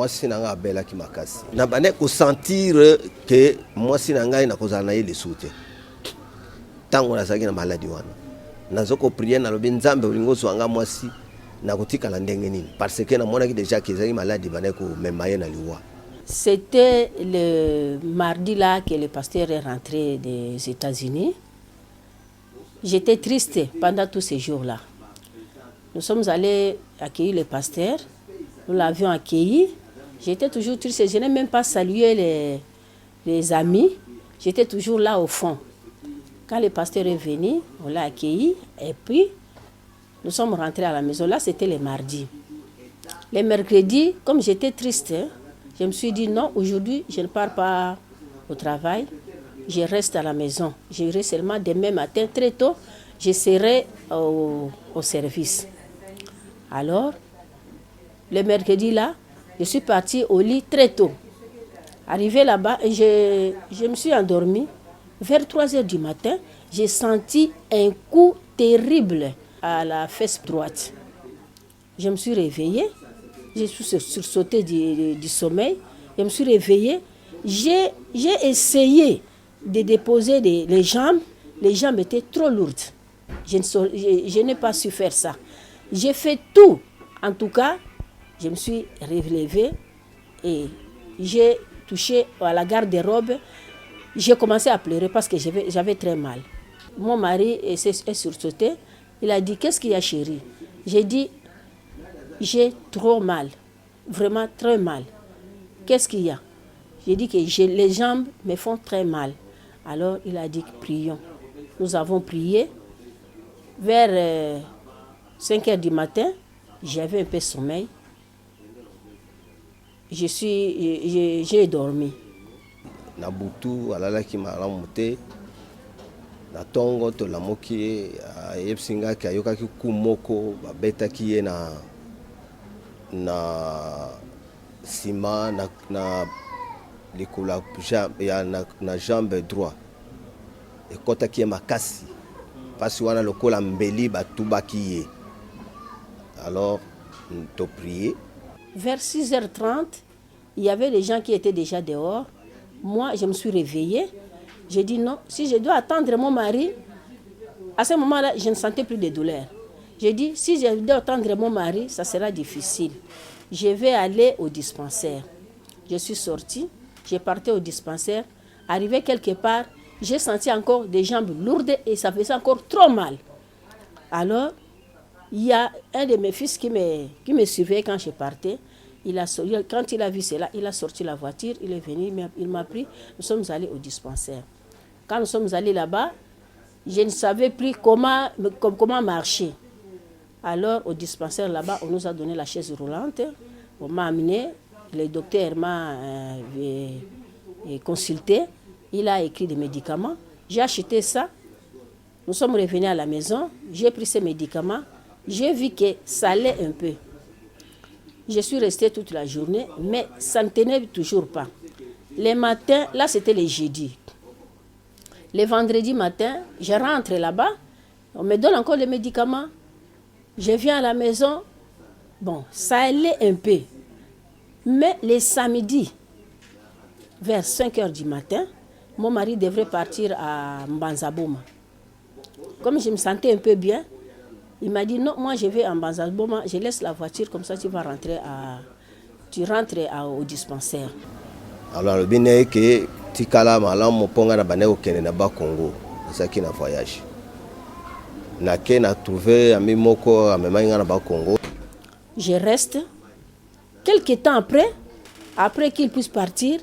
mwasi na nga abela ki makasi na bane ko sentir que mwasi na nga ina kozala na ye lesu te tango nazalaki na maladi wana nazoko prier na lobi nzambe olingo zwanga mwasi na kotika na ndenge nini parce que na monaki déjà que ezalaki maladi bane ko mema ye na liwa. C'était le mardi là que le pasteur est rentré des États-Unis. J'étais triste pendant tous ces jours-là. Nous sommes allés accueillir le pasteur. Nous l'avions accueilli. J'étais toujours triste. Je n'ai même pas salué les amis. J'étais toujours là au fond. Quand le pasteur est venu, on l'a accueilli. Et puis, nous sommes rentrés à la maison. Là, c'était le mardi. Les mercredis, comme j'étais triste, je me suis dit non, aujourd'hui, je ne pars pas au travail. Je reste à la maison. J'irai seulement demain matin, très tôt, je serai au service. Alors, le mercredi là, je suis partie au lit très tôt. Arrivé là-bas, je me suis endormie. Vers 3 heures du matin, j'ai senti un coup terrible à la fesse droite. Je me suis réveillée. Je suis sursauté du sommeil. Je me suis réveillée. J'ai essayé de déposer les jambes. Les jambes étaient trop lourdes. Je n'ai pas su faire ça. J'ai fait tout. En tout cas, je me suis relevée et j'ai touché à la garde-robe. J'ai commencé à pleurer parce que j'avais très mal. Mon mari est sursauté. Il a dit, qu'est-ce qu'il y a, chérie? J'ai dit, j'ai trop mal, vraiment très mal. Qu'est-ce qu'il y a? J'ai dit que les jambes me font très mal. Alors il a dit, prions. Nous avons prié. Vers 5 heures du matin, j'avais un peu sommeil. J'ai dormi. Nabutu alalaki malamu te na tongo to lamoki yepsinga ki ayokaki kumoko babetaki ye na sima na likula ya na jambe droit ekotaki ye makasi pasi wana lokola mbeli batubaki ye. Alors to prier. Vers 6h30, il y avait des gens qui étaient déjà dehors. Moi, je me suis réveillée. J'ai dit non, si je dois attendre mon mari, à ce moment-là, je ne sentais plus de douleur. J'ai dit, si je dois attendre mon mari, ça sera difficile. Je vais aller au dispensaire. Je suis sortie, j'ai parti au dispensaire. Arrivé quelque part, j'ai senti encore des jambes lourdes et ça faisait encore trop mal. Alors, il y a un de mes fils qui me surveillait quand je partais. Quand il a vu cela, il a sorti la voiture, il est venu, il m'a pris. Nous sommes allés au dispensaire. Quand nous sommes allés là-bas, je ne savais plus comment marcher. Alors, au dispensaire là-bas, on nous a donné la chaise roulante. On m'a amené, le docteur m'a consulté. Il a écrit des médicaments. J'ai acheté ça. Nous sommes revenus à la maison. J'ai pris ces médicaments. J'ai vu que ça allait un peu. Je suis restée toute la journée, mais ça ne tenait toujours pas. Les matins, là c'était les jeudis. Les vendredis matin, je rentre là-bas, on me donne encore les médicaments. Je viens à la maison, bon, ça allait un peu. Mais les samedis, vers 5 heures du matin, mon mari devrait partir à Mbanzaboma. Comme je me sentais un peu bien, il m'a dit non, moi je vais en Mbanzaboma, je laisse la voiture, comme ça tu rentres au dispensaire. Alors le bien est que tikala malamu ponga na bane okene na ba Congo, ça qui na voyage. Na ke na trouvé ami moko amemanga na ba Congo. Je reste quelque temps après qu'il puisse partir,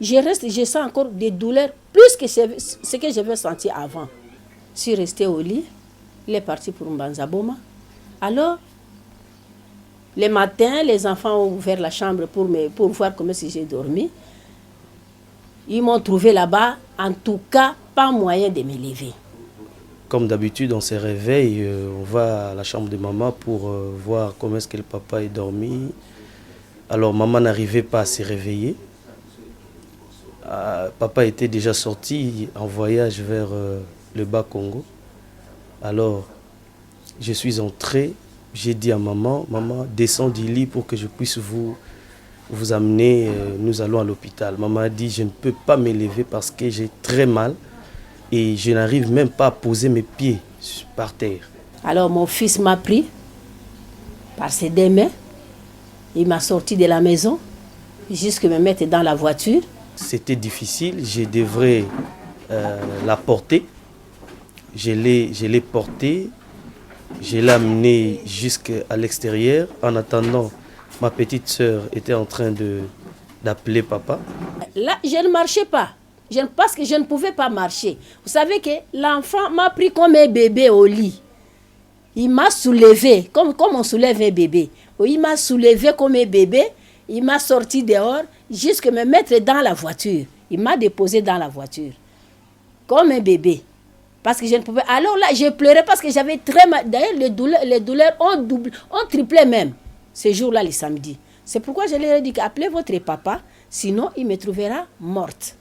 je reste, je sens encore des douleurs plus que ce que j'avais senti avant. Je suis restée au lit. Il est parti pour Mbanzaboma. Alors, le matin, les enfants ont ouvert la chambre pour voir comment si j'ai dormi. Ils m'ont trouvé là-bas. En tout cas, pas moyen de me lever. Comme d'habitude, on se réveille, on va à la chambre de maman pour voir comment est-ce que le papa est dormi. Alors, maman n'arrivait pas à se réveiller. Papa était déjà sorti en voyage vers le Bas-Congo. Alors, je suis entré, j'ai dit à maman, maman, descends du lit pour que je puisse vous vous amenez, nous allons à l'hôpital. Maman a dit, je ne peux pas me lever parce que j'ai très mal et je n'arrive même pas à poser mes pieds par terre. Alors mon fils m'a pris par ses deux mains, il m'a sorti de la maison jusqu'à me mettre dans la voiture. C'était difficile, je devrais la porter. Je l'ai portée, je l'ai amenée jusqu'à l'extérieur. En attendant, ma petite sœur était en train d'appeler papa. Là, je ne marchais pas. Parce que je ne pouvais pas marcher. Vous savez que l'enfant m'a pris comme un bébé au lit. Il m'a soulevé, comme on soulève un bébé. Il m'a soulevé comme un bébé. Il m'a sorti dehors jusqu'à me mettre dans la voiture. Il m'a déposé dans la voiture. Comme un bébé. Parce que je ne pouvais... Alors là, je pleurais parce que j'avais très mal. D'ailleurs, les douleurs ont triplé même. Ce jour-là, le samedi. C'est pourquoi je leur ai dit appelez votre papa, sinon il me trouvera morte.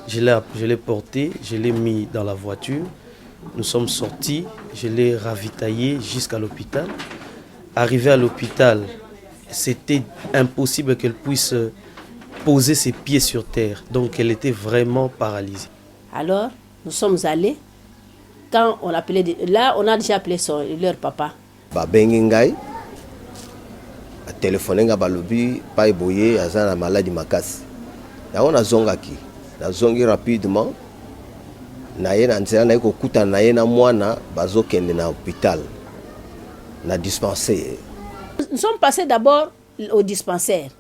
Je l'ai porté, je l'ai mis dans la voiture. Nous sommes sortis, je l'ai ravitaillé jusqu'à l'hôpital. Arrivé à l'hôpital, c'était impossible qu'elle puisse poser ses pieds sur terre. Donc elle était vraiment paralysée. Alors, nous sommes allés. Quand on appelait, là, on a déjà appelé leur papa. Babengingai, a téléphoné nga balobi, pa eboye azana maladie makasi. Ya on a zongaki, na zongi rapidement. Na ye na nzela na ko kuta na ye na mwana bazokende na hôpital. Na dispensaire. Nous sommes passés d'abord au dispensaire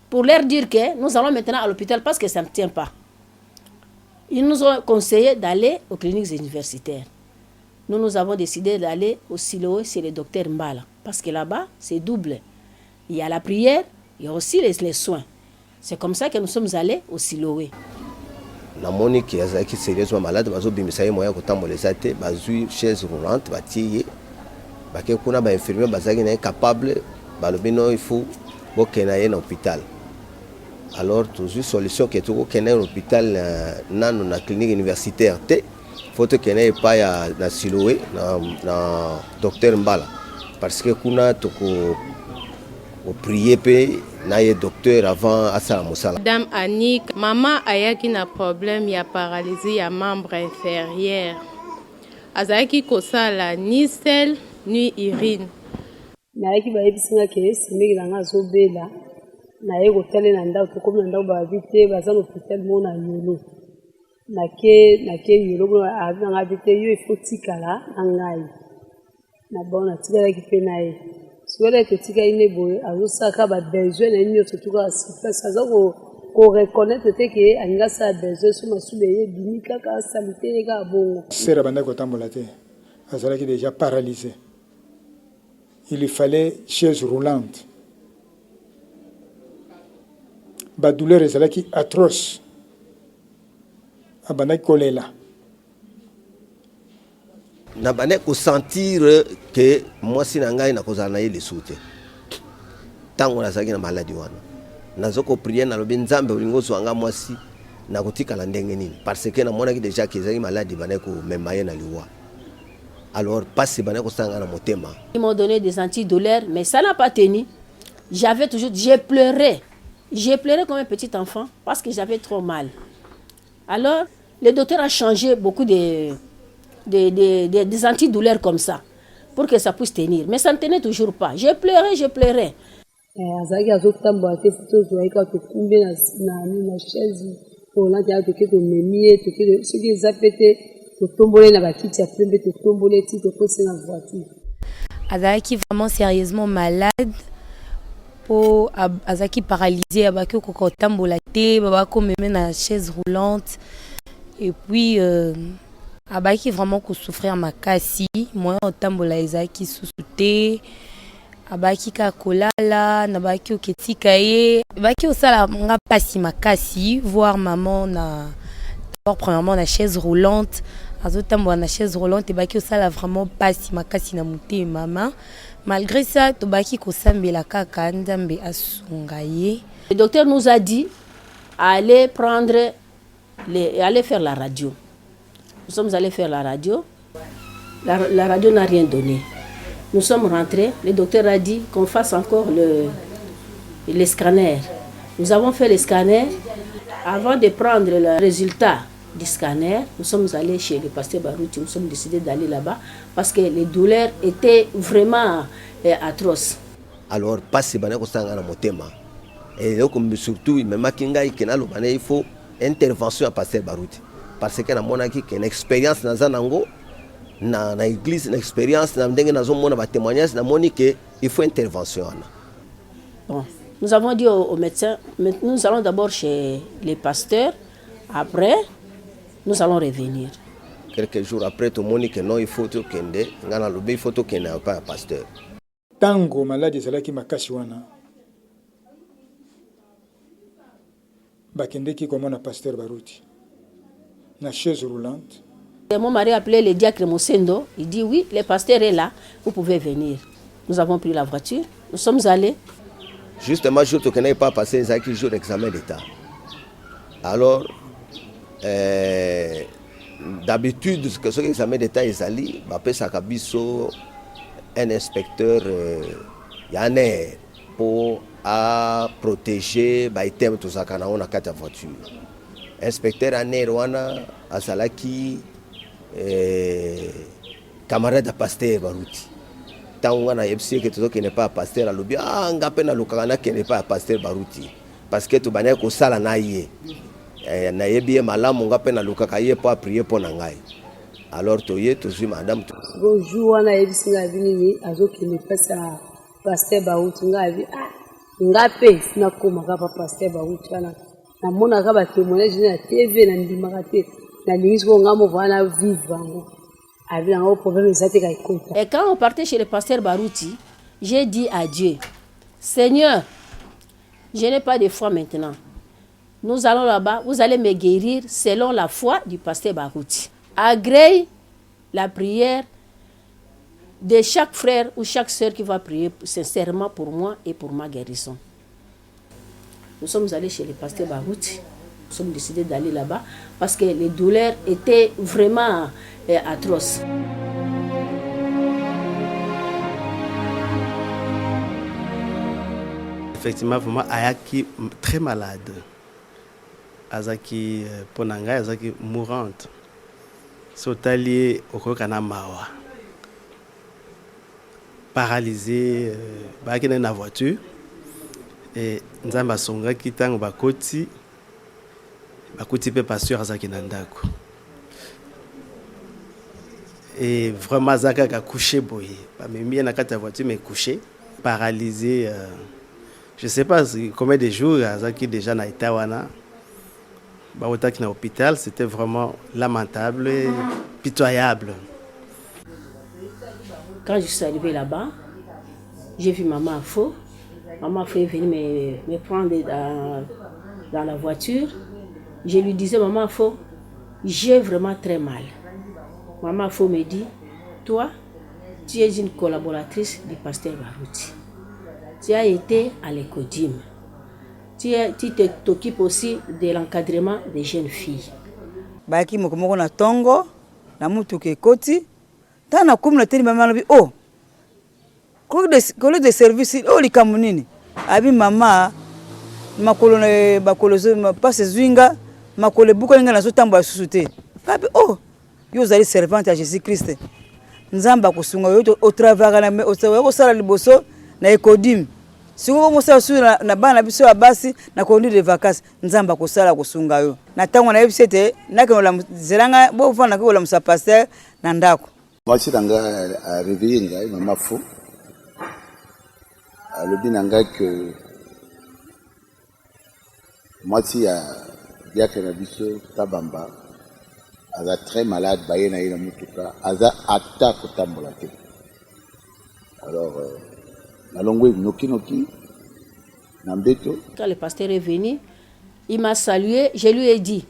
pour leur dire que nous allons maintenant à l'hôpital parce que ça ne tient pas. Ils nous ont conseillé d'aller aux cliniques universitaires. Nous avons décidé d'aller au Siloé chez le docteur Mbala parce que là-bas, c'est double. Il y a la prière, il y a aussi les soins. C'est comme ça que nous sommes allés au Siloé. Na moni ki azaki sérieusement malade bazo bimisa ye moya kotambolesa te bazui chaise roulante batiye bake kuna ba infirmier bazaki na capable balobi non il faut bokena ye na hôpital. Alors toujours solution que tu kena na hôpital nanu na clinique universitaire te faut que kena pas ya na Siloé na docteur Mbala parce que kuna toko au prier pe na ye docteur avant asala musala. Madame Annick, maman ayaki na problème ya paralysie ya membre inférieur. Azaki kosala ni sel ni urine. Nayaki bayebisinga ke simeki nanga azobela naye kotale na ndako tokomi na ndako babi te baza na hôpital mo na yolo nake yolo abi nanga abi te yo ifo tikala na ngai na bona tikalaki mpe na ye soki totika ine boye azosaka babesoin na ye nyonso tuka asipasi aza koreconnaitre te ke alingi asala besoin so masubi eye ebimi kaka asali te ye kaka bongo sere abandaki kotambola te azalaki déjà paralysé. Il lui fallait chaise roulante. Ba douleur ezalaki atroce. Abandaki kolela. Na bane ko sentir que mwasi na ngai na kozala na ye lisu te. Tango nazalaki na maladi wana. Nazoko prier na lobi nzambe olingo zwanga mwasi na kotikala ndenge nini parce que na monaki déjà que ezalaki maladi bane ko mema ye na liwa. Alors passe bane ko sanga na motema. Ils m'ont donné des antidouleurs mais ça n'a pas tenu. J'ai pleuré. J'ai pleuré comme un petit enfant parce que j'avais trop mal. Alors le docteur a changé beaucoup des antidouleurs comme ça pour que ça puisse tenir. Mais ça ne tenait toujours pas. Je pleurais. azalaki azotambola te tozwaki kaka tokumbi na chaise olante ya toke tomemi ye toke soki eza mpe te totombole na bakiti ya pembe totombole ti tokose na voiture. Azalaki vraiment sérieusement malade po azalaki paralysé abaki okoka kotambola te babaki omeme na chaise roulante et puis abaki vraiment kosouffrir makasi moyen otambola ezalaki susu te abaki ka kolala na baki oketika ye baki osala nga pasi makasi voir maman na d'abord premièrement na chaise roulante azotambola na chaise roulante baki osala vraiment pasi makasi na motema maman malgré ça tobaki kosambela kaka nzambe asunga ye. Le docteur nous a dit aller faire la radio. Nous sommes allés faire la radio. La radio n'a rien donné. Nous sommes rentrés, le docteur a dit qu'on fasse encore les scanners. Nous avons fait les scanners. Avant de prendre le résultat du scanner, nous sommes allés chez le pasteur Barouti, nous sommes décidés d'aller là-bas parce que les douleurs étaient vraiment atroces. Alors, pas si on a un motema. Et surtout, il faut intervention à pasteur Barouti. Parce que nous avons une expérience dans l'église, une expérience dans un témoignage, il faut intervention. Bon. Nous avons dit aux médecins, nous allons d'abord chez les pasteurs, après, nous allons revenir. Quelques jours après, tout le monde dit que non, il faut qu'il n'y ait pas un pasteur. Tango malade ezalaki makasi wana bakendeki komona pasteur Barouti na chaise roulante. Mon mari a appelé le diacre Mosendo, il dit oui, le pasteur est là, vous pouvez venir. Nous avons pris la voiture, nous sommes allés. Justement, je ne connais pas passé un jour d'examen d'État. Alors, d'habitude, ce que l'examen d'État est allé, un inspecteur pour protéger les thèmes tout ça quand on a quatre voitures. Inspecteur Yané Rwanda Asalaki, camarade de pasteur Barouti. Tant on a essayé que tout qui n'est pas pasteur à l'objet, on a peine à l'occasion qui n'est pas pasteur Barouti, parce que tout banné ko sala naïe, naïe bien malam on a peine à l'occasion pour prier pour nangai. Alors toye tout suis madame. Bonjour, on a essayé de venir à ce qui n'est pas ça pasteur Barouti ngavi ngape na koma kapa pasteur Barouti na na mona kaba témoignage na TV na ndimaka te na lingisi ko ngamo vana vivre. Et quand on partait chez le pasteur Barouti, j'ai dit à Dieu, Seigneur, je n'ai pas de foi maintenant. Nous allons là-bas, vous allez me guérir selon la foi du pasteur Barouti. Agrée la prière de chaque frère ou chaque sœur qui va prier sincèrement pour moi et pour ma guérison. Nous sommes allés chez le pasteur Barouti. Nous sommes décidés d'aller là-bas parce que les douleurs étaient vraiment atroces. Effectivement, vraiment, Ayaki très malade. Azaki Ponanga, Azaki mourante. Sotali Okokana Mawa. Paralysé, Baki dans la voiture. Et Nzamba Songa qui tang Bakoti. Bakoti peut pas sûr Azaki Nandako. Et vraiment, Zaka a couché, boy. Même bien, la voiture, mais couché, paralysé. Je ne sais pas combien de jours, Zaki déjà na Itawana. Baotaki na hôpital, c'était vraiment lamentable et pitoyable. Quand je suis arrivée là-bas, j'ai vu maman Afo. Maman Afo est venue me prendre dans la voiture. Je lui disais, maman Afo, j'ai vraiment très mal. Maman Afo me dit, toi, tu es une collaboratrice du pasteur Barouti. Tu as été à l'Ecodim. Tu t'occupes aussi de l'encadrement des jeunes filles. Baki mokomoko na tongo, na mutuke koti, ta na kumna teni mama lobi oh. Collègue de service oh likamunini. Abi mama makolo na bakolozo passe zwinga, makole buko nga na zotambo susute. Kabi oh. Yo zali servante à Jésus-Christ. Nzamba kusunga yo au travers na o sala liboso na Ecodim. Si vous avez na bana biso ya basi na conduire de vacances nzamba kosala kusunga yo. Na tango na yebisete na ke la zelanga bo vana ko la musa pasteur na ndako. Moi c'est nga réveiller nga mama fo. Alobi nanga que moi si ya diakre na biso tabamba aza très malade baye na ina mutuka aza attaque kotambola te. Alors quand le pasteur est venu, il m'a salué, je lui ai dit,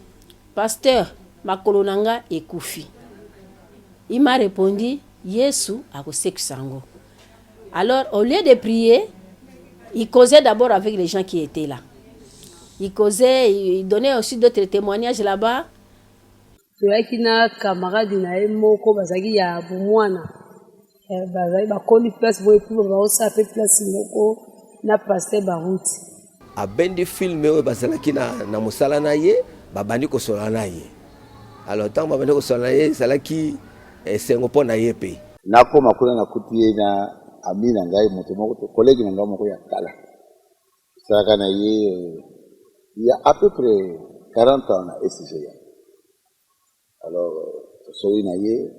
pasteur, ma kolonanga est koufi. Il m'a répondu, Yesu akoseksango. Alors, au lieu de prier, il causait d'abord avec les gens qui étaient là. Il causait, il donnait aussi d'autres témoignages là-bas. Toyakina camarade na moko bazaki ya bomwana. Bakoli place boye pour baosa pe place moko na pasteur baruti abendi filme oyo bazalaki na mosala na ye babandi kosola na ye. Alors ntango babandi kosola na ye ezalaki esengo mpo na ye mpe nakoma kuna nakuti ye na ami na ngai moto moko kolege na ngai moko ya kala tosalaka na ye ya à peu près 40 ans na SGA. Alors tosoli na ye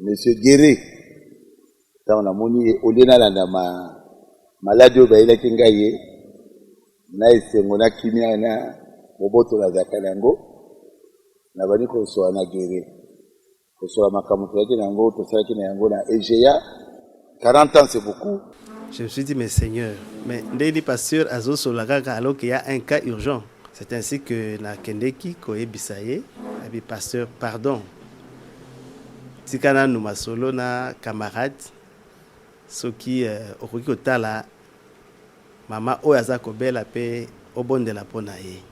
monsieur Guéré ntango namoni ye olie nalanda maladi oyo bayelaki ngai ye na esengo na kimia na boboto nazalaka na yango nabandi kosola na Guéré kosola makambo tozalaki na yango tosalaki na yango na EGA. 40 ans c'est beaucoup. Je me suis dit, mais Seigneur, mais Ndeli Pasteur Azo Solagaka, alors qu'il y a un cas urgent. C'est ainsi que na Kendeki, Koye Bisaye, et Pasteur, pardon. Tikana Nouma Solo, na camarade, ce qui, au Kotala, Maman Oyaza Kobela, paix, au bon de la Ponaye.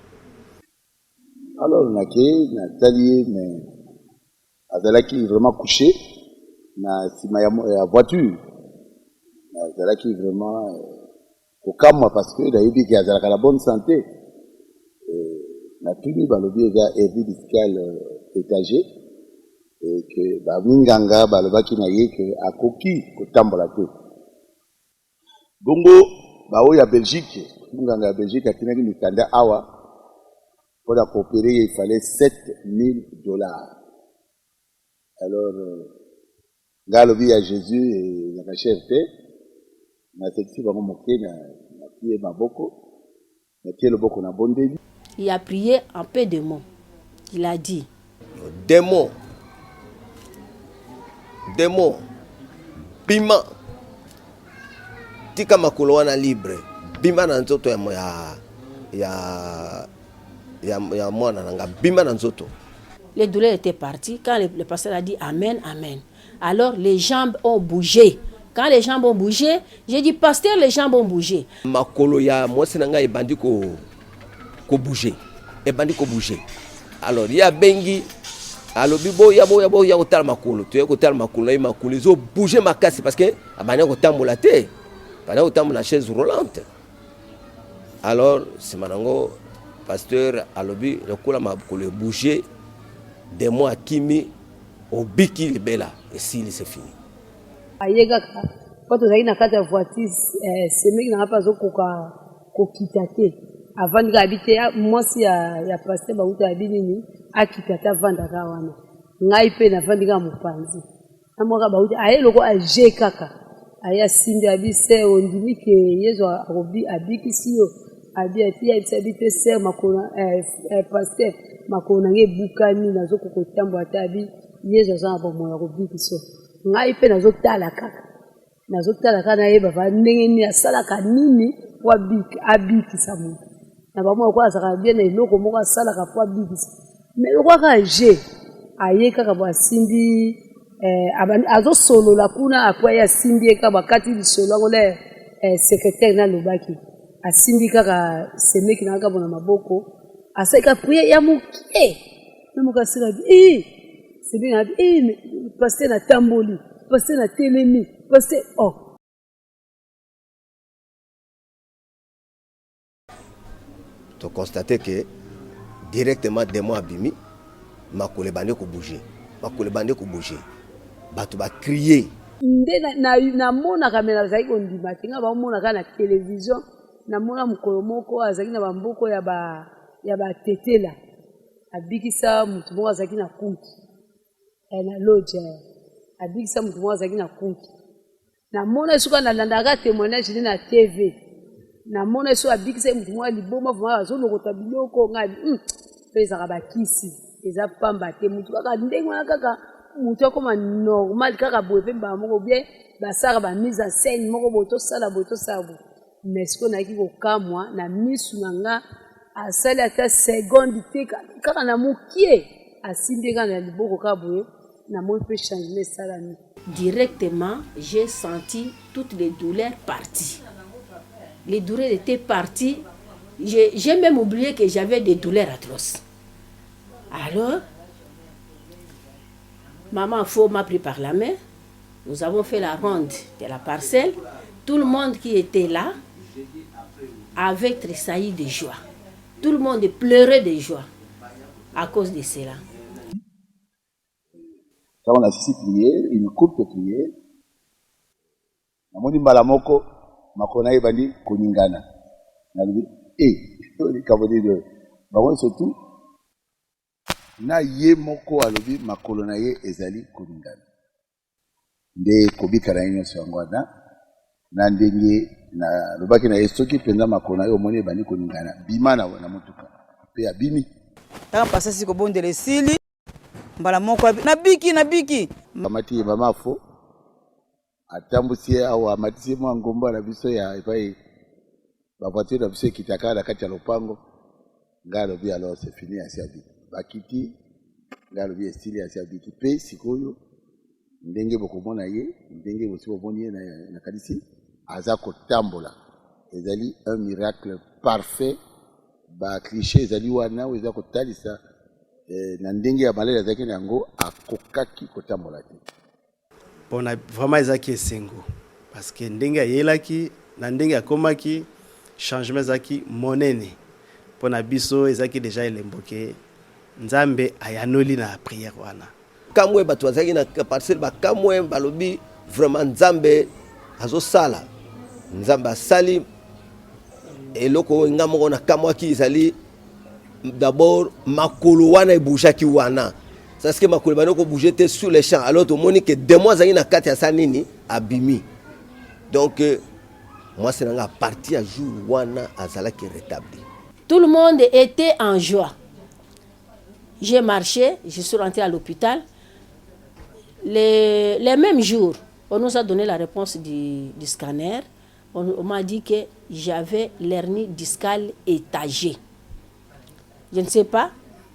Alors, on a Nathalie, mais Azalaki vraiment couché, na la voiture. Azalaki vraiment au calme parce que il y a la bonne santé. Na tuni balobi eza hernie discale étagée et que ba minganga balobaki na ye que akoki kotambola te. Bongo ba oya Belgique, minganga ya Belgique atinaki mikanda awa pour la coopérer il fallait $7,000. Alors galobi à Jésus et la cherté na sexy bango moké na pied maboko na pied le boko na bondeli. Il a prié en peu de mots. Il a dit démon bima tika makolo wana libre bima na nzoto ya mwana nanga bima na nzoto. Les douleurs étaient parties. Quand le pasteur a dit Amen, Amen, alors les jambes ont bougé. Quand les jambes ont bougé, j'ai dit, pasteur, les jambes ont bougé. Makolo ya mwasi nanga ebandi ko bouger. Ebandi ko bouger. Alors, il y a bengi alobi ya kotal makolo. Tu es kotal makolo et makolo ils ont bougé makasi parce que abandi ko tambola te. Abandi ko tambola chaise roulante. Alors, c'est manango pasteur alobi lokola makolo bouger des mois kimi obiki libela et s'il c'est fini. ayekaka po tozalaki na kati ya voiture semeki nanga mpe azokoka kokita te avandika abi te mwasi ya paster bauta abi nini akita te avandaka wana ngai mpe navandika mopanzi amwaka bauta aye loko aje kaka aye asimbi abi se ondimi ke yezu abikisi yo abi ati yebisa abi te ser makolo paster makolo nange ebukani nazokoka otambola te abi yezu aza na bomoyo ya kobikisi yo ngai mpe nazotala kaka nayeba va ndenge nini asalaka nini po abikisa moto na bamwa ko azalaka bien na eloko moko asalaka po abikisa me lokwaka aje aye kaka bo asimbi azosolola kuna apo aye asimbi ye kaka bakati lisolo yango le secrétaire nalobaki asimbi kaka semeki na kaka bona maboko asalika priere ya mokie na moko asika c'est bien pasteur na tamboli pasteur na telemi pasteur tu constates que directement des mois abimi makolo bande ko bouger bato ba crier nde na mona kamera zaki ondima tinga ba mona kana télévision na mona mukolo moko azaki na bamboko ya ba tetela abikisa mutu moko azaki na kunki na lodge abikisa mutu moko azaki na kunki na mona suka na landaka témoignage na TV na mona so abikisa mutu moko liboma vuma azolokota biloko ngabi pesa bakisi eza pamba te mutu kaka ndenge wana kaka mutu akoma normal kaka boye pe ba moko bien basaka ba mise en scène moko boto sala mais ce qu'on a dit kokamwa na misu nanga asali ata seconde te kaka na mokie asimbi kaka na liboko kaka boye na moi pe changer salami. Directement j'ai senti toutes les douleurs parties. Les douleurs étaient parties. J'ai même oublié que j'avais des douleurs atroces. Alors, maman Fo m'a pris par la main. Nous avons fait la ronde de la parcelle. Tout le monde qui était là avait tressailli de joie. Tout le monde pleurait de joie à cause de cela. Quand on a six prières, une courte prière, namoni mbala moko makona ebandi koningana. Nalobi les kabodi de bango surtout na ye moko alobi makolo na ye ezali koningana. Nde kobika na nyonso yango na ndenge na lobaki na estoki penza makolo na ye omoni ebandi koningana bima na motuka pe abimi. Taka pasa siko bondele sili mbala moko na biki amati mama fo atambusi au amati mwa ngomba na biso ya epai ba voiture na biso kitaka na kati ya lopango ngalo bi alors c'est fini asi abi bakiti ngalo bi style asi abi pe sikoyo ndenge bokomona ye ndenge bosi bomoni ye na kadisi aza kotambola ezali un miracle parfait ba cliché ezali wana eza kotalisa na ndenge ya malade azaki nango akokaki kotambola te. Pona vraiment ezaki esengo parce que ndenge ayelaki na ndenge akomaki changement ezaki monene pona biso ezaki déjà elemboke nzambe ayanoli na prière wana. Kamwe bato azaki na parcelle ba kamwe balobi vraiment nzambe azosala nzambe asali eloko ngamoko na kamwaki ezali d'abord makolo wana ebujaki wana parce que makolo banoko bouger sur les champs alors tout monde que deux mois azaki na kati ya sanini abimi donc moi c'est nga parti à jour wana azalaki rétabli. Tout le monde était en joie. J'ai marché, je suis rentré à l'hôpital. Les mêmes jours, on nous a donné la réponse du scanner. On m'a dit que j'avais l'hernie discale étagée. Je ne sais pas.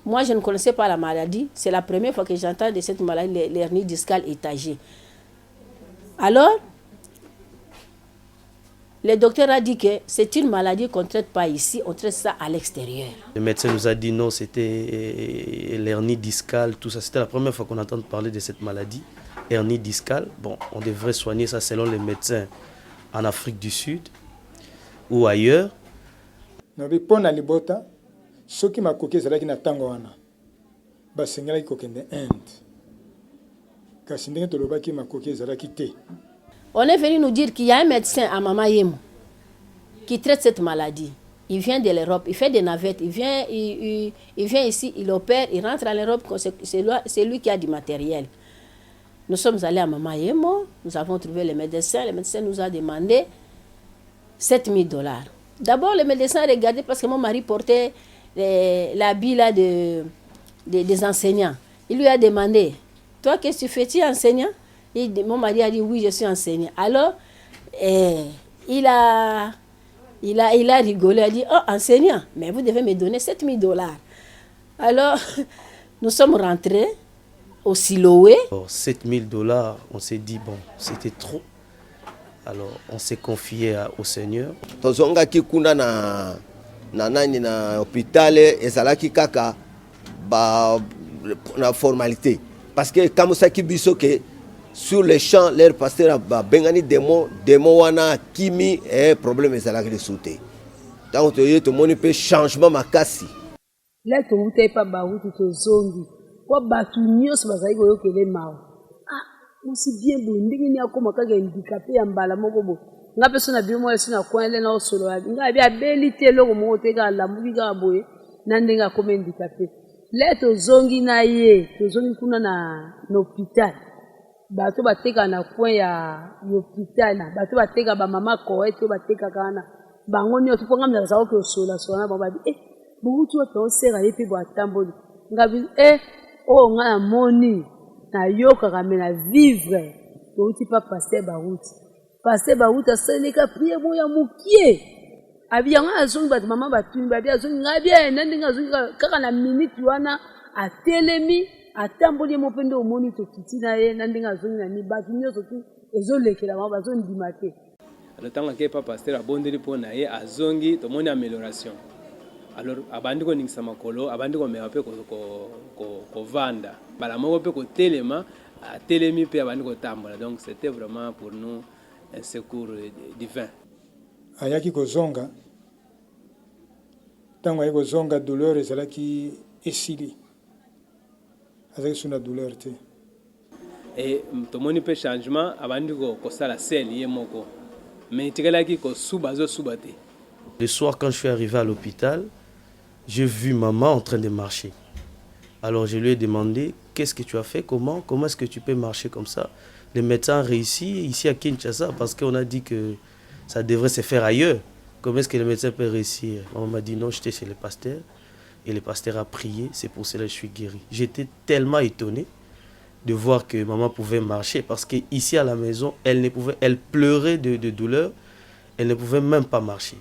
Moi, je ne connaissais pas la maladie. C'est la première fois que j'entends de cette maladie, l'hernie discale étagée. Alors, le docteur a dit que c'est une maladie qu'on ne traite pas ici, on traite ça à l'extérieur. Le médecin nous a dit non, c'était l'hernie discale, tout ça. C'était la première fois qu'on entend parler de cette maladie, hernie discale. Bon, on devrait soigner ça selon les médecins en Afrique du Sud ou ailleurs. Ce qui m'a coqué, c'est na tango wana. Ba sengela ki kokende Inde. Kasi ndenge toloba ki m'a coqué, c'est te. On est venu nous dire qu'il y a un médecin à Mama Yemo qui traite cette maladie. Il vient de l'Europe, il fait des navettes, il vient ici, il opère, il rentre en Europe, c'est lui qui a du matériel. Nous sommes allés à Mama Yemo, nous avons trouvé le médecin nous a demandé $7,000. D'abord, le médecin a regardé parce que mon mari portait l'habit là des enseignants. Il lui a demandé, toi, qu'est-ce que tu fais? Tu es enseignant? Mon mari a dit, oui, je suis enseignant. Alors, il a rigolé, il a dit, oh, enseignant, mais vous devez me donner $7,000. Alors, nous sommes rentrés au Siloé. $7,000, on s'est dit, bon, c'était trop. Alors, on s'est confié au Seigneur. Tozonga ki kuna na hôpital ezalaki kaka ba na formalité parce que comme ça qui biso que sur les champs leur pasteur ba bengani demo wana kimi problème ezalaki de sauter donc to moni pe changement makasi là to utai pa ba utu to zongi kwa batu nyos bazali ko yokele mawo aussi bien ndenge ni akoma kaka handicapé ya mbala moko bo nga peso na bimo esi na kwele na osolo nga bia belite loko moko te ka la muki ka boye na ndenge akoma handicapé le to zongi na ye to zongi kuna na hôpital bato bateka na coin ya hôpital bato bateka ba mama koe to bateka kana bango nyoto ponga mna za ko sola na baba butu to sera yepi bo atamboli nga bi o nga moni na yoka kamena vivre to uti pa passer ba route passer ba route asaleka prier moya mukie abiyanga azongi bat mama batuni babi azongi ngabia nandinga azongi kaka na minute wana atelemi atamboli mopende omoni to kitina ye nandinga azongi na ni batu nyoso tu ezolekela mama bazondima te le temps que papa pasteur abondeli pona ye azongi to moni amélioration alors abandi ko ningisa makolo abandi ko mewa pe ko vanda bala moko pe ko telema atelemi pe abandi ko tambola donc c'était vraiment pour nous un secours divin. Ayaki kozonga ntango ayaki kozonga douleur ezalaki esili azalaki suna douleur te. Et tomoni mpe changement abandi kosala sel ye moko mais tikalaki kosuba azosuba te. Le soir, quand je suis arrivé à l'hôpital, j'ai vu maman en train de marcher. Alors je lui ai demandé, qu'est-ce que tu as fait? Comment est-ce que tu peux marcher comme ça? Les médecins ont réussi ici à Kinshasa parce qu'on a dit que ça devrait se faire ailleurs. Comment est-ce que le médecin peut réussir? On m'a dit non, j'étais chez le pasteur. Et le pasteur a prié, c'est pour cela que je suis guéri. J'étais tellement étonné de voir que maman pouvait marcher parce qu'ici à la maison, elle pleurait de douleur. Elle ne pouvait même pas marcher.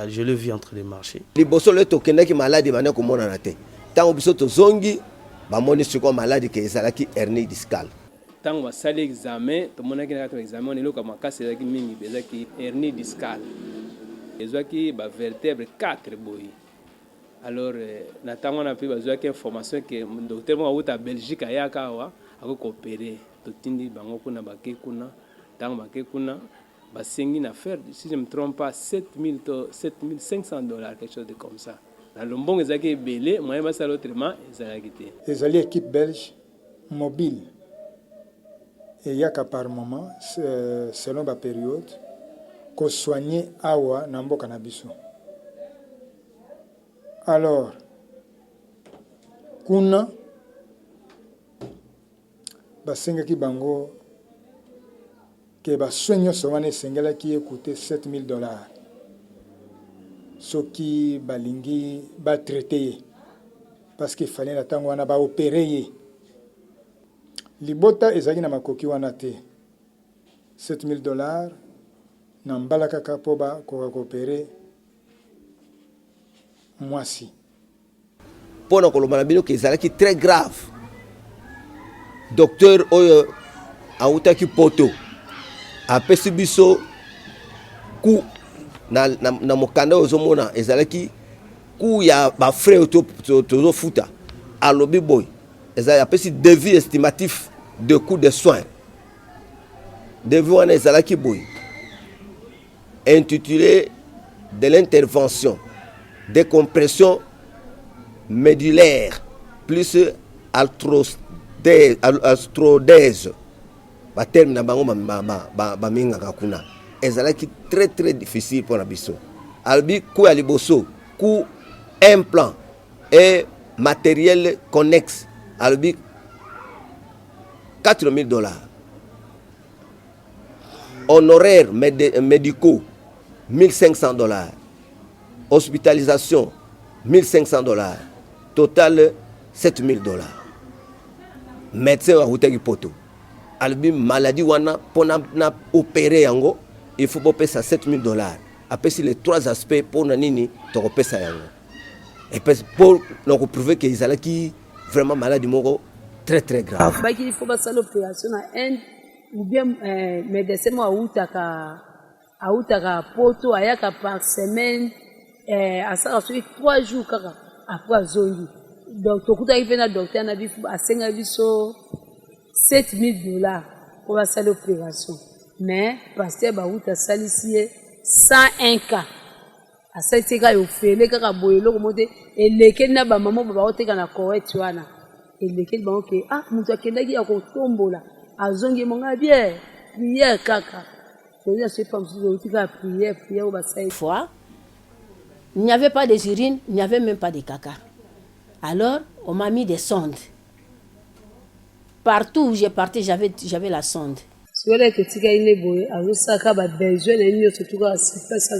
Je l'ai vu en train de marcher. Liboso le tokenda ki malade bana ko mona na te. Tango biso to zongi ba moni siko malade ke ezalaki hernie discale. Tango basali examen, to monaki na examen on eloka makasi ezalaki mingi bezaki hernie discale. Ezwaki ba vertèbre 4 boyi. Alors na tango na pe bazwaki information que docteur mo auta Belgique ayaka wa ako opérer. To tindi bango kuna bake kuna tango bake kuna basengi na faire, si je ne me trompe pas, $7,500, quelque chose de comme ça. Dans le bon ezaki belé, moyen basa l'autrement, ezaki te. Ezali équipe belge mobile. Et il y a qu'à par moment, selon la période, qu'on soigne awa nambo cannabis. Alors, kuna basenga ki bango que les soins sont qui coûté $7,000. Ce qui balingi ba traité parce qu'il fallait attendre wana ba opérer. Libota ezaki na makoki wana te. $7,000 na mbalaka kapo ba ko opérer mwasi. Pour nous kolomana bino ke ezalaki très grave. Docteur oyo autaki poto apesi biso ku na mokanda ozomona ezalaki ku ya ba frais to futa alobi boy ezalaki apesi devis estimatif de coût de soins devis wana ezalaki boy intitulé de l'intervention de compression médulaire plus arthrodèse ba terme na bango ba minga kakuna ezalaki très difficile pour la biso albi ku ya liboso ku implant et matériel connexe albi $4,000 honoraires médicaux $1,500 hospitalisation $1,500 total $7,000 médecin wa hutaki poto albi maladie wana pona na opérer yango il faut payer $7,000 après si les trois aspects pour nini to pesa yango et pour donc prouver que izalaki vraiment maladie moko très grave baki il faut passer l'opération na un ou bien médecin mo autaka poto ayaka par semaine à ça sur 3 jours kaka après zongi donc tokutaki pe na docteur na bifu asenga biso $7,000 pour la salle d'opération. Mais, pasteur Baouta Salisie, 101 cas. À cette cas, il fait les cas à Boylo, et les cas n'a pas maman, Baouta na correct, wana. Et les cas, ah, Moussa Kendaki a tombo là. A zongi mon bien, prière, kaka. Je veux dire, c'est pas prière, au bassin. Fois, il n'y avait pas des urines, il n'y avait même pas de caca. Alors, on m'a mis des sondes. Partout où j'ai parti, j'avais la sonde. Si on est petit, il est beau, alors ça, quand on a besoin de nous, surtout quand ça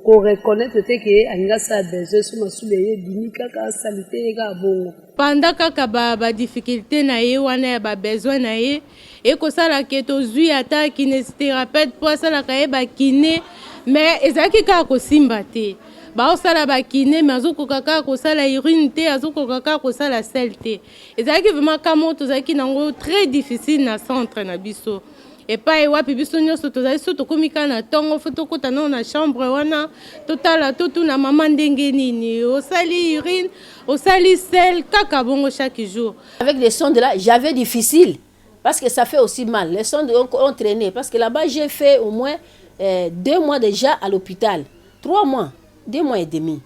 qu'on reconnaît que anga ça besoin sur ma souleye dinika ka salité ga bon. Pendant kaka ba difficulté na ye wana ba besoin na ye et ko sala ke to zui ata kinésithérapeute pour sala ka ye ba kiné mais ezaki ka ko simba te. Ba osala ba kiné mais azoko kaka ko sala urine te azoko kaka ko sala sel te. Ezaki vraiment kamo to zaki nango très difficile na centre na biso. Et pas et wapi biso nyonso to zaki so to komika na tongo foto kota na chambre wana totala to na maman ndenge nini osali urine osali sel kaka bongo chaque jour. Avec les sondes là, j'avais difficile Parce que ça fait aussi mal. Les sondes ont traîné. Parce que là-bas, j'ai fait au moins 2 mois déjà à l'hôpital. 3 mois, 2 mois et demi.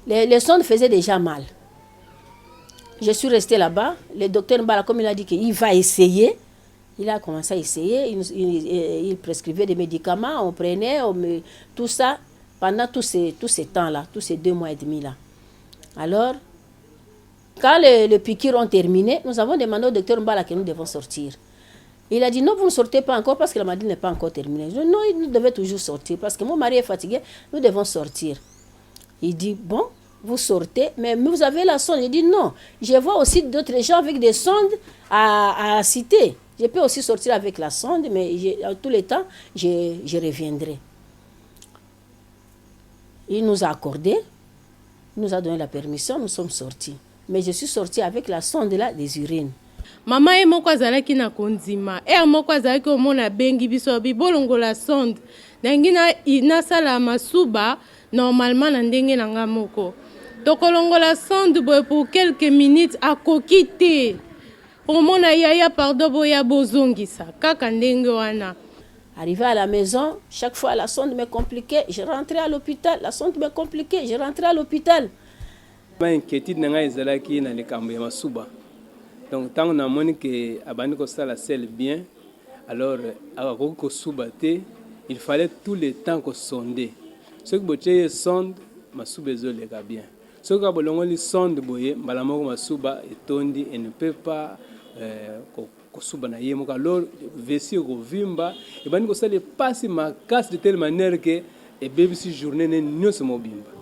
Les sondes faisaient déjà mal. Je suis restée là-bas. Le docteur Mbala, comme il a dit qu'il va essayer, il a commencé à essayer. Il prescrivait des médicaments, on prenait, tout ça, pendant tous ces temps-là, tous ces 2 mois et demi-là. Alors, quand les piqûres ont terminé, nous avons demandé au docteur Mbala que nous devons sortir. Il a dit non, vous ne sortez pas encore parce que la maladie n'est pas encore terminée. Je dis non, nous devons toujours sortir parce que mon mari est fatigué, nous devons sortir. Il dit bon, vous sortez, mais vous avez la sonde. Je dis non, je vois aussi d'autres gens avec des sondes à citer. Je peux aussi sortir avec la sonde, mais à tous les temps, je reviendrai. Il nous a accordé, il nous a donné la permission, nous sommes sortis. Mais je suis sortie avec la sonde là des urines. Mama e moko azalaki na kondima. E moko azalaki omona bengi biso bibolongo la sonde. Nangi na sala masuba normalement na ndenge na nga moko. Tokolongo la sonde boy pour quelques minutes akoki te. Omona yaya pardon boya bozongisa kaka ndenge wana. Arrivé à la maison, chaque fois la sonde me compliquait, je rentrais à l'hôpital, la sonde me compliquait, je rentrais à l'hôpital. Ma inquiétude nanga ezalaki na likambo ya masuba. Donc tant on a moni que abandi ko sala sel bien, alors ako ko suba te, il fallait tout le temps ko sonder. Ce que botie sonde masuba ezoleka bien. Ce que bolongo li sonde boye mbala moko masuba etondi et ne peut pas ko suba na ye moko alors vessie ko vimba et bandi ko sala passe makasi de telle manière que et bebisi journée ne nyonso mobimba.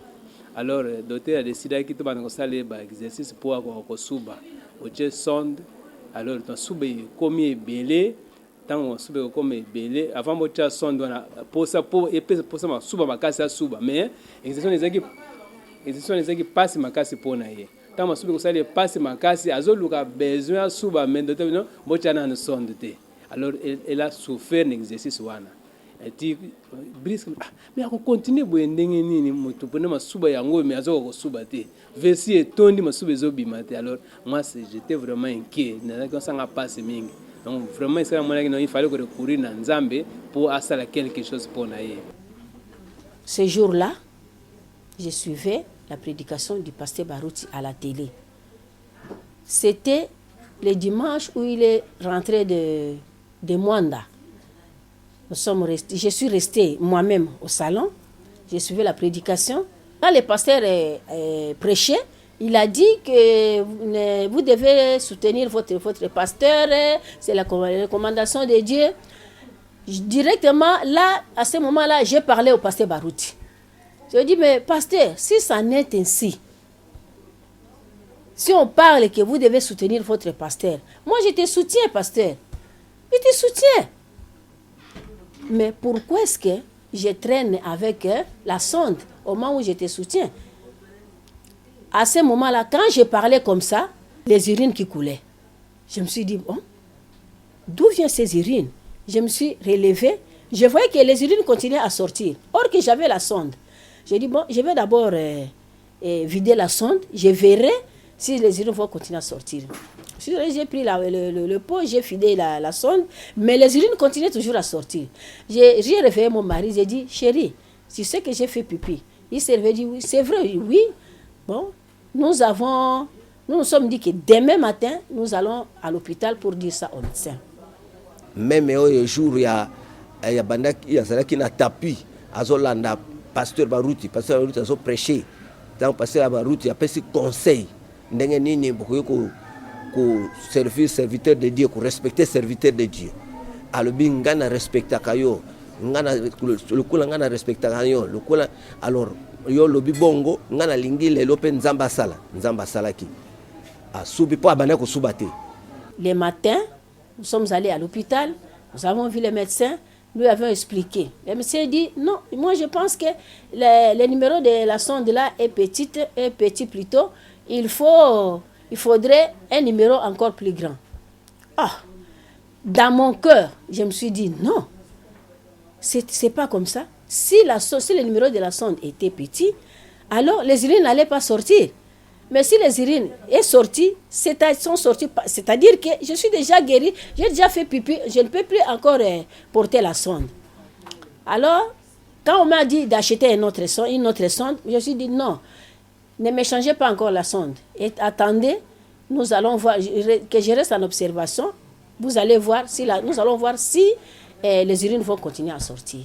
Alors, le docteur a décidé qu'il va faire des exercices pour avoir un suba. Au sonde, alors, ton suba est comme belé, tant on suba comme belé, avant de faire sonde, on a pour ça, pour ça, suba ma casse à suba. Mais, exercice qui passe ma casse pour naïe. Tant on suba que ça les passe ma casse, azol a besoin de suba, mais docteur, non, bon, tu as une sonde. Alors, elle a souffert un exercice wana. Elle dit brisque mais on continue boendenge nini moto pona masuba yango mais azo ko suba te versi etondi masuba zo bimate. Alors moi j'étais vraiment inquiet na quand ça n'a pas mingi donc vraiment c'est moi il fallait que recourir na Nzambe pour asala quelque chose pour naïe. Ce jour-là, je suivais la prédication du pasteur Barouti à la télé. C'était le dimanche où il est rentré de Mwanda. Je suis restée moi-même au salon, j'ai suivi la prédication. Quand le pasteur prêchait, il a dit que vous devez soutenir votre pasteur, c'est la recommandation de Dieu. Directement, là, à ce moment-là, j'ai parlé au pasteur Barouti. Je lui ai dit, mais pasteur, si ça n'est ainsi, si on parle que vous devez soutenir votre pasteur, moi je te soutiens, pasteur, je te soutiens. Mais pourquoi est-ce que je traîne avec la sonde au moment où je te soutiens? À ce moment-là, quand je parlais comme ça, les urines qui coulaient. Je me suis dit, bon, d'où viennent ces urines? Je me suis relevée, je voyais que les urines continuaient à sortir. Or que j'avais la sonde. J'ai dit, bon, je vais d'abord vider la sonde, je verrai si les urines vont continuer à sortir. J'ai pris le pot, j'ai vidé la sonde, mais les urines continuaient toujours à sortir. J'ai réveillé mon mari, j'ai dit, chérie, tu sais que j'ai fait pipi. Il s'est réveillé, dit, oui, c'est vrai, oui. Bon, nous nous sommes dit que demain matin, nous allons à l'hôpital pour dire ça au médecin. Même au jour, il y a qui n'a tapis, azolanda, pasteur Barouti a prêché. Donc, pasteur Barouti a fait ce conseil. Serviteur de Dieu, pour respecter serviteur de Dieu. Alors ngana respecta kayo, ngana ngana respecta kayo, alors yo lobi bongo ngana lingile lope nzamba sala ki. Asubi po abana ko subate. Le matin, nous sommes allés à l'hôpital, nous avons vu le médecin, nous avons expliqué. Le médecin dit non, moi je pense que le numéro de la sonde là est petit plutôt, il faudrait un numéro encore plus grand. Ah, dans mon cœur, je me suis dit non, c'est pas comme ça. Si le numéro de la sonde était petit, alors les urines n'allaient pas sortir. Mais si les urines est sorti, sont sortis, c'est-à-dire que je suis déjà guérie, j'ai déjà fait pipi, je ne peux plus encore porter la sonde. Alors, quand on m'a dit d'acheter une autre sonde, je me suis dit non, ne me changez pas encore la sonde. Et attendez, nous allons voir, que je reste en observation, vous allez voir nous allons voir si les urines vont continuer à sortir.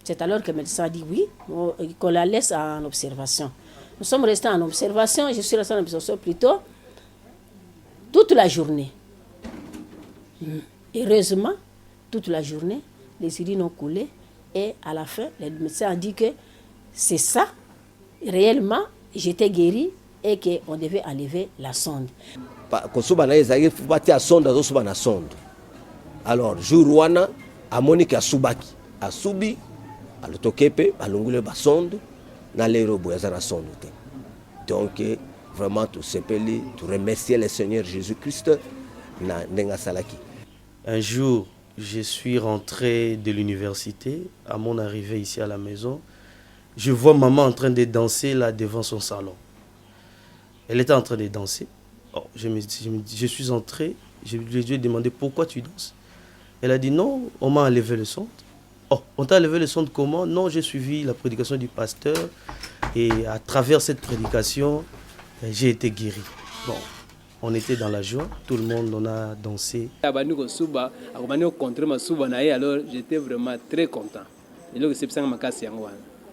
C'est alors que le médecin a dit oui, qu'on la laisse en observation. Nous sommes restés en observation, je suis restée en observation plutôt toute la journée. Heureusement, toute la journée, les urines ont coulé et à la fin, le médecin a dit que c'est ça, réellement, j'étais guérie et qu'on devait enlever la sonde. Alors, jour wana, Amonika Subaki, Asubi, Alotokepe, Alungule Basonde, na lero boyazana sonde. Donc, vraiment, tout s'appelle, tout remercier le Seigneur Jésus-Christ, na nenga salaki. Un jour, je suis rentré de l'université. À mon arrivée ici à la maison, je vois maman en train de danser là devant son salon. Elle était en train de danser. Oh, je suis entré, je lui ai demandé pourquoi tu danses. Elle a dit non, on m'a enlevé le sonde. Oh, on t'a enlevé le sonde comment? Non, j'ai suivi la prédication du pasteur et à travers cette prédication, j'ai été guéri. Bon, on était dans la joie, tout le monde on a dansé. Alors j'étais vraiment très content. Et là, c'est ça que je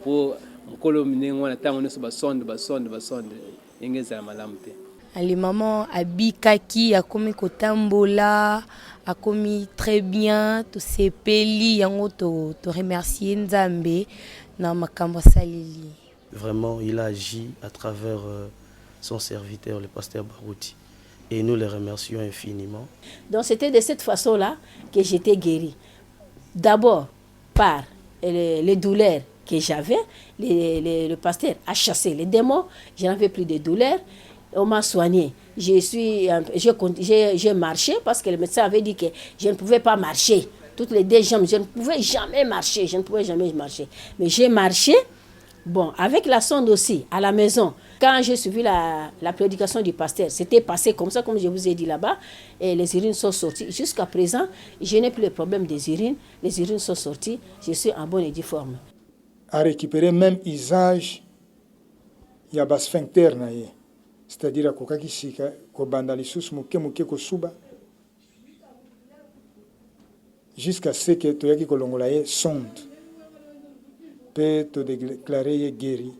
pour les mamans abikaki akomi kotambola akomi très bien to sepeli yango to remercier Nzambe na makambo salili. Vraiment, il a agi à travers son serviteur, le pasteur Barouti. Et nous les remercions infiniment. Donc c'était de cette façon-là que j'étais guérie. D'abord par les douleurs que j'avais, le pasteur a chassé les démons, je n'avais plus de douleurs, on m'a soigné. J'ai marché parce que le médecin avait dit que je ne pouvais pas marcher. Toutes les deux jambes, je ne pouvais jamais marcher, Mais j'ai marché, bon, avec la sonde aussi, à la maison. Quand j'ai suivi la prédication du pasteur, c'était passé comme ça, comme je vous ai dit là-bas, et les urines sont sorties. Jusqu'à présent, je n'ai plus le problème des urines. Les urines sont sorties, je suis en bonne et due forme. À récupérer même usage, il y a des sphincters, c'est-à-dire à kokakisika, kobanda lisusu muke kosuba, jusqu'à ce que tu aies kolongola sonde, peut te déclarer guéri.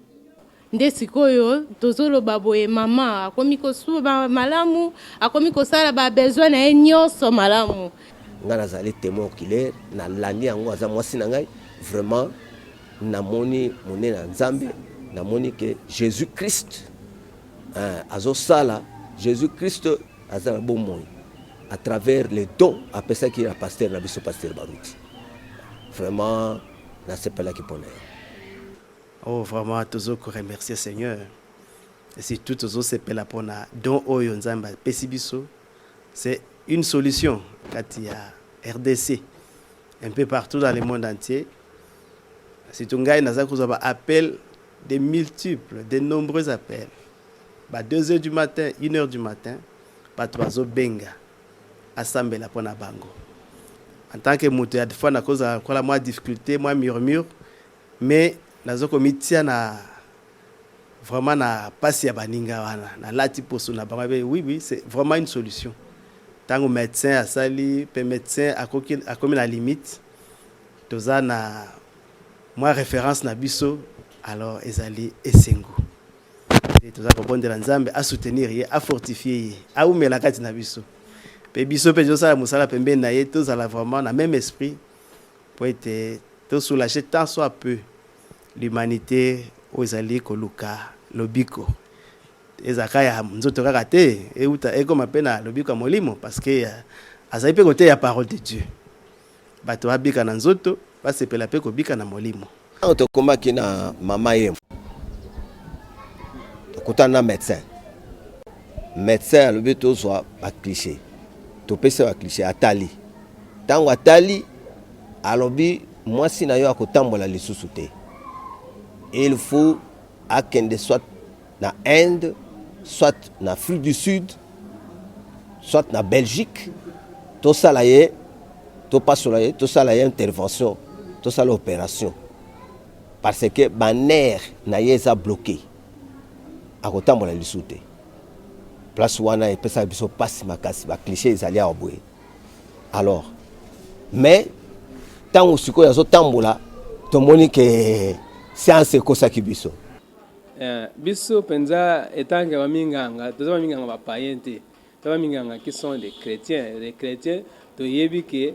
Nde sikoyo tozoloba boye mama akomi kosuba malamu akomi kosala ba besoin na ye nyonso malamu. Nga nazali témoin oculaire na landi yango aza mwasi na ngai vraiment namoni monene na Nzambe namoni que Jésus-Christ azosala Jésus-Christ aza na bomoi à travers les dons apesaki na pasteur na biso pasteur Barouti. Vraiment na sepela ki pona. Oh, vraiment, toujours remercier Seigneur. Et si tout toujours c'est pela pona don oyo nzamba pesibiso, c'est une solution quand il y a RDC un peu partout dans le monde entier. Si tu ngai naza kozaba appel de multiples, de nombreux appels. Ba 2h du matin, 1h du matin, ba toazo benga assemble pona bango. En tant que moto ya des fois na cause quoi la moi difficulté, moi murmure, mais nazo komitia na vraiment na pasi ya baninga wana na lati poso na bango oui c'est vraiment une solution. Tant que médecin asali pe médecin a comme la limite toza na moi référence na biso alors ezali esengo et toza comprendre la Nzambe à soutenir ye à fortifier à umela kati na biso pe biso pe josa musala pembe na ye tozala vraiment na même esprit pour être to soulager tant soit peu l'humanité ozali koluka lobiko ezaka ya nzoto kaka te euta ekoma pe na lobiko molimo parce que azali pe côté ya parole de Dieu bato babika na nzoto basepela pe kobika na molimo. Tokomaki na mama ye tokutana na médecin alobi tozwa bacliché topesa bacliché atali ntango atali alobi mwasi na yo akotambola lisusu te. Il faut akende soit na Inde soit na Afrique du Sud, soit na Belgique, tout ça là est, tout ça là est intervention, tout ça l'opération. Parce que ma nerf na yeza bloqué. À côté de la lissoute. Place où on a ça biso passe makasi ba cliché ils allaient aboyer. Alors mais tant que yazo tambola to moni que séance ko saki biso. Biso penza etanga ba minganga, to ba minganga ba païenté. To ba minganga qui sont des chrétiens, to yebi que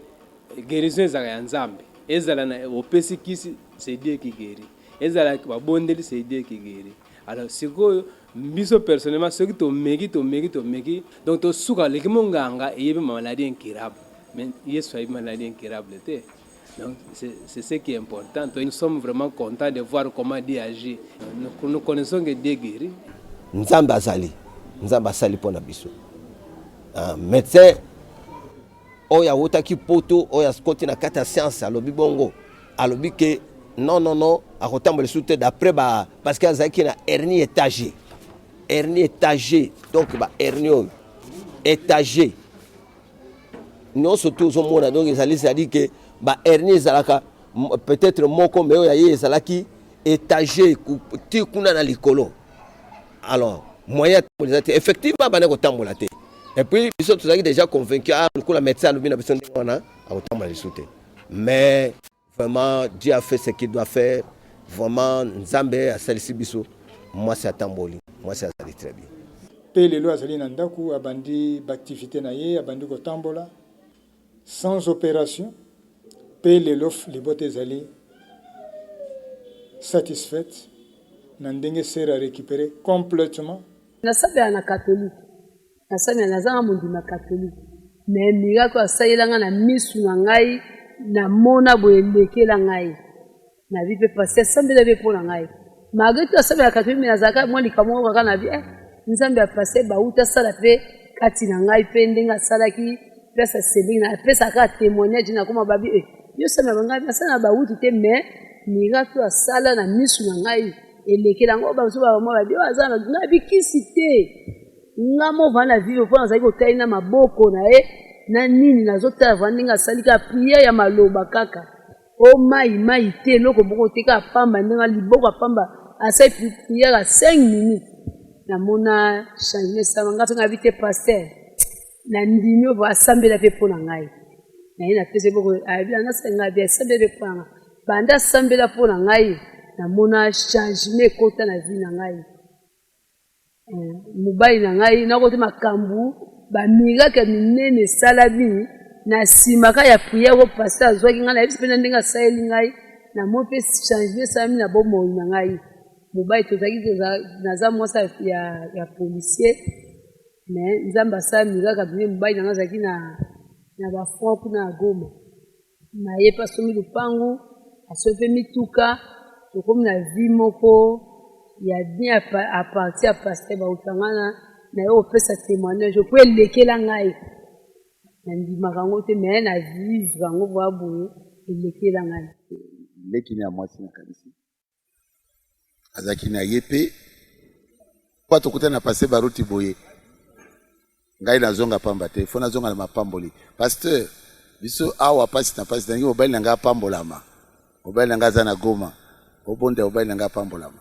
guérison ezaka nzambe. Ezala na opesi kisi c'est Dieu qui guérit. Ezala ba bondeli c'est Dieu qui guérit. Alors c'est que biso personnellement ce qui to megi donc to suka le monganga et une maladie incurable. Mais il y a une maladie incurable. Donc c'est ce qui est important. Nous sommes vraiment contents de voir comment Dieu agit. Nous connaissons que Dieu guérit. Nzamba sali pour na biso. Médecin oya wotaki poto oya skoti na kata science alobi bongo alobi que non à côté de soute d'après parce que azaki na hernie étagée donc hernie étagée non surtout au monde donc ils allaient dire que hernie zalaka peut-être moko mais oya zalaki étagée ti kuna na likolo alors moyen effectivement bana ko tambola te. Et puis, ils sont déjà convaincus que le médecin a besoin de mais vraiment, Dieu a fait ce qu'il doit faire. Vraiment, Nzambe a salissé biso. Moi, c'est à Tamboli. Moi, c'est à Sali très bien. Pele lo azali na ndaku abandi activité na ye abandi ko tambola sans opération. Pele lo les bottes zali satisfaite. Nandenge sera récupéré complètement. Na sabe na catholique. Nasami nazanga mundima catholique mais miracle asalelanga na misu na ngai na mona boyelekela ngai na vie pe passer sambela be pona ngai malgré tout asabe la catholique mais nazaka moi likamo kaka na vie nzambe a passer ba uta sala pe kati na ngai pe ndenga salaki pesa sebi na pesa ka témoignage na koma babi yo sama ngai nasana ba uti te mais miracle asala na misu na ngai elekela ngo ba so ba mo ba bio azana ngai bikisite ngamo vana vivre pour nzaki kotai na maboko na ye na nini nazotala vandinga salika prière ya maloba kaka o mai te loko boko teka pamba ndenga liboko pamba asai prière à 5 minutes na mona changement ça ngata ngabite pasteur na ndinyo va sambela pe pona ngai na ina pese boko abila na senga bia sambela pe pona banda sambela pona ngai na mona changement kota na vie na ngai mubai na ngai na kote makambu ba miracle minene salabi na simaka ya prière ko pasteur azwaki ngai na biso na ndenga saeli ngai na mo pe changer ça na bomo na ngai mubai tozaki naza mwasa ya policier mais nzamba sa miracle bine mubai na ngai zaki na ba fond kuna Goma na ye pa somi lupangu asofe mituka tokomi na vie moko il y a bien à partir à passer ba utangana na yo pesa témoignage je peux lekela ngai na ndimaka ngo te mais na vivre ngo bwa boye lekela ngai lekini ya mwasi na kanisi azaki na yepe kwa tokuta na passer baruti boye ngai nazonga pamba te fona zonga na mapamboli pasteur biso awa pasi na pasi ndangi obali na nga pambolama obali na nga za na Goma obonde obali na nga pambolama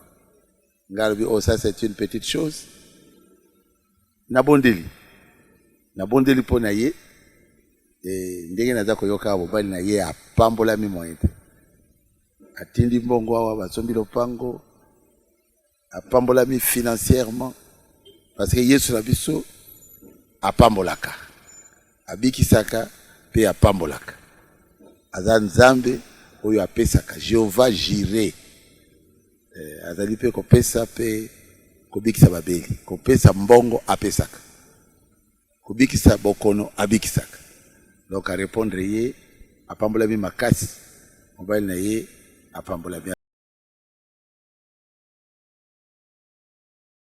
ngalobi oh ça c'est une petite chose na bondeli pona ye ndenge naza koyoka obali na ye apambola mi moyete atindi mbongo awa basombi lopango apambola mi financièrement parce que Yesu na biso apambolaka abikisaka pe apambolaka aza nzambe oyo apesaka Jéhovah Jireh azali pe kopesa pe kobikisa babeli kopesa mbongo apesaka kobikisa bokono abikisaka donc a répondre ye apambola mi makasi mobile na ye apambola bien